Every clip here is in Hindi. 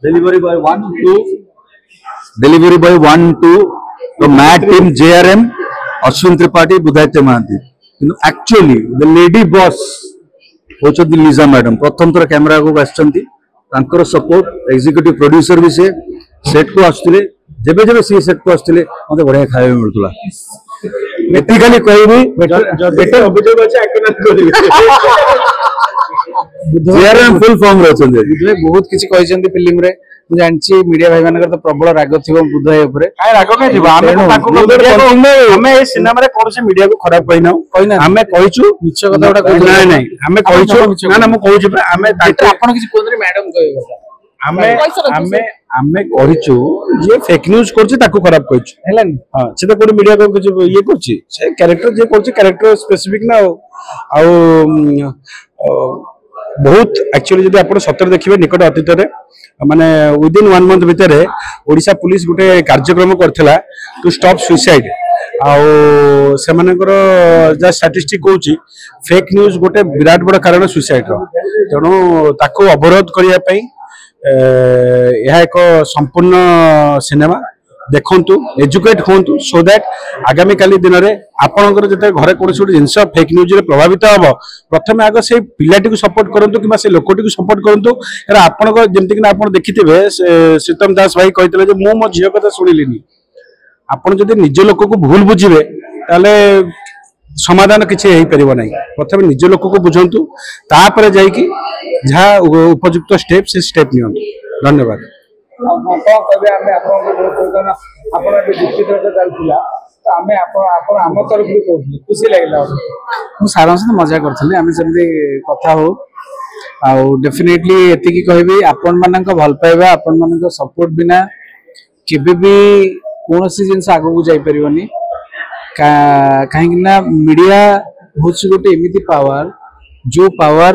Delivery boy 1, 2. Delivery boy 1, 2. The MAT team JRM, Ashwin Tripathi, Budhaite Mahanti. Actually, the lady boss, Liza madam, प्रथम थर कैमरा को आछंती तांकर सपोर्ट एग्जीक्यूटिव प्रोड्यूसर भी से सेट को आछथिले जेबे जेबे सी सेट को आछथिले मते बढ़िया खाଇବା मिलतला एथिकली कहबी बेटर अभियोग अछि एक्टिंग करिवे जेआरएम फुल फॉर्म रे छन बुधे बहुत किछि कहिसंती फिल्म रे मु जानछि मीडिया भाई मानकर तो प्रबल राग थिबो बुधे ऊपर काय राग काय थिबो हमें ए सिनेमा रे कोन से मीडिया को खराब कहिना हमें कहिछु मिछ कथा उडा कहि नै नै हमें कहिछु ना ना मु कहिछु हमें आपण किछि कोन रे मैडम कहबो हमें हमें कहिछु जे फेक न्यूज़ करछि ताको खराब कहिछु हेलानी हां से तो कोन मीडिया को किछि ये करछि से कैरेक्टर जे करछि कैरेक्टर स्पेसिफिक ना आ बहुत एक्चुअली जब आप सतर देखिए निकट अतीत माने विदिन 1 मंथ भितर ओडिशा पुलिस गोटे कार्यक्रम करथिला टू स्टॉप सुसाइड आउ से मानकर जा स्टैटिस्टिक कहूची फेक न्यूज़ गोटे विराट बड़ कारण सुसाइड रो तेणु ताको अवरोध करिया पई यह एक संपूर्ण सिनेमा देखंतु एजुकेट होंतु सो दैट आगामी काली दिन रे आपनकर जते घरे कोनसी गोटे जिंस फेक न्यूज रे प्रभावित हबो प्रथमे आगे से पिलाटी को सपोर्ट करंतु किबा से लोकोटी को सपोर्ट करंतु कारण आपनकर जेंति कि आपन देखिथिबे सीतम दास भाई कहितले जे मु मो झियो कथा सुनिलिनी आपन जदि निज लोक को भूल बुझिबे ताले समाधान किछि हेई परिबो नै प्रथमे निज लोक को बुझंतु तापर जाई कि जहा उपयुक्त स्टेप से स्टेप नियंतु धन्यवाद खुशी लगे सारांश मजा करी कथा हो डेफिनेटली एति कहबी आपण मानक भल पाइबा आपण मानक सपोर्ट बिना केबे भी कौन सी जिनस आगो को जाई परिबनी कहीं ना मीडिया होछि गोटे एमिति पावर जो पावर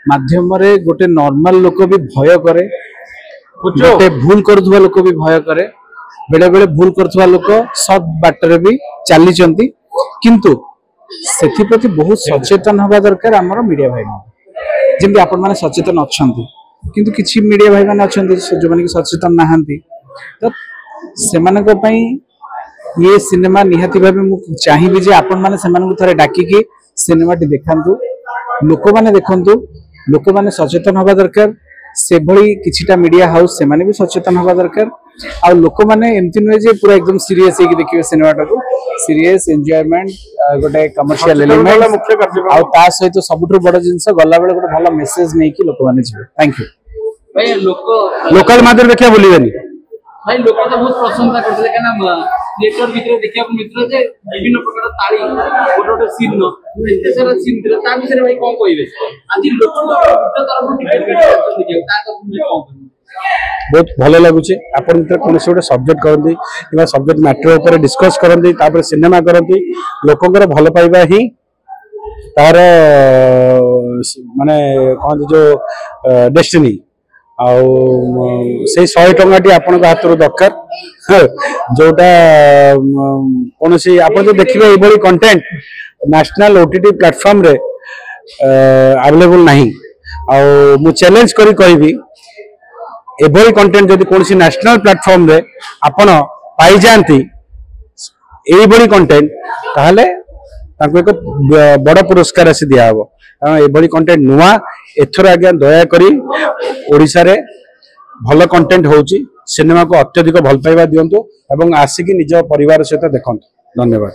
माध्यम रे गोटे नॉर्मल लोक भी भय करे गोटे भूल करुवा लोक भी भय करे बेले बेले भूल करुवा लोक सब बाटर भी चली चंती किंतु सेथि प्रति बहुत सचेतन हवा दरकार हमर मीडिया भाई जेमि आपण माने सचेतन अछंती किंतु किछि मीडिया भाई माने अछंती जो माने सचेतन नाहंती तो सेमानक पई ये सिनेमा निहाती भाबे मु चाहिबी जे आपण माने सेमानक थरे डाकी के सिनेमाटी देखंतु लोक माने देखंतु लोक माने सचेतन हवा दरकार से भली किछिटा मीडिया हाउस से माने भी सचेतन हवा दरकार आ लोक माने एमति नय जे पूरा एकदम सीरियस हे कि देखियो सिनेमाटा को सीरियस एन्जॉयमेंट गोटे कमर्शियल एलिमेंट आ ता सहित सबुठु बड़ जिंस गल्ला बेले गोटे भलो मेसेज नै कि लोक माने जिवे थैंक यू भाई लोकल मादर देखिया बोलिबेनी भाई लोक तो बहुत प्रशंसा करथले केना थिएटर भीतर देखिया को मित्र जे विभिन्न प्रकार ताली गोटे सीन न एते सारा सीन दिले ता विषय भाई कोन कहिबे आज लोक तरफ टिकट देखिया ता तो कोन बहुत भल लगुचे आपण भीतर कोन से गोटे सब्जेक्ट करंदी किबा सब्जेक्ट मैटर ऊपर डिस्कस करंदी तापर सिनेमा करंदी लोकंकर भल पाइबा ही तार माने कोन जो डेस्टिनी से 100 टंगाटी आपण हाथ दरकार जोटा कौन सी आप देखिए ये कंटेंट नेशनल ओटीटी प्लेटफॉर्म रे अवेलेबल नहीं मु चैलेंज करी कहबी एभली कंटेंट जदि कौन सी नेशनल प्लेटफॉर्म रे आपण पाई जानती एभली कंटेंट ताहले ताको एक बड़ पुरस्कार आसी दिया हबो कारण एभली कंटेंट नुआ एथर आज्ञा दया करी ओडिसा रे भल कंटेंट होउची सिनेमा को अत्यधिक भल पाइबा दियंतु एवं आसिकी निज परिवार सहित देखंतु धन्यवाद।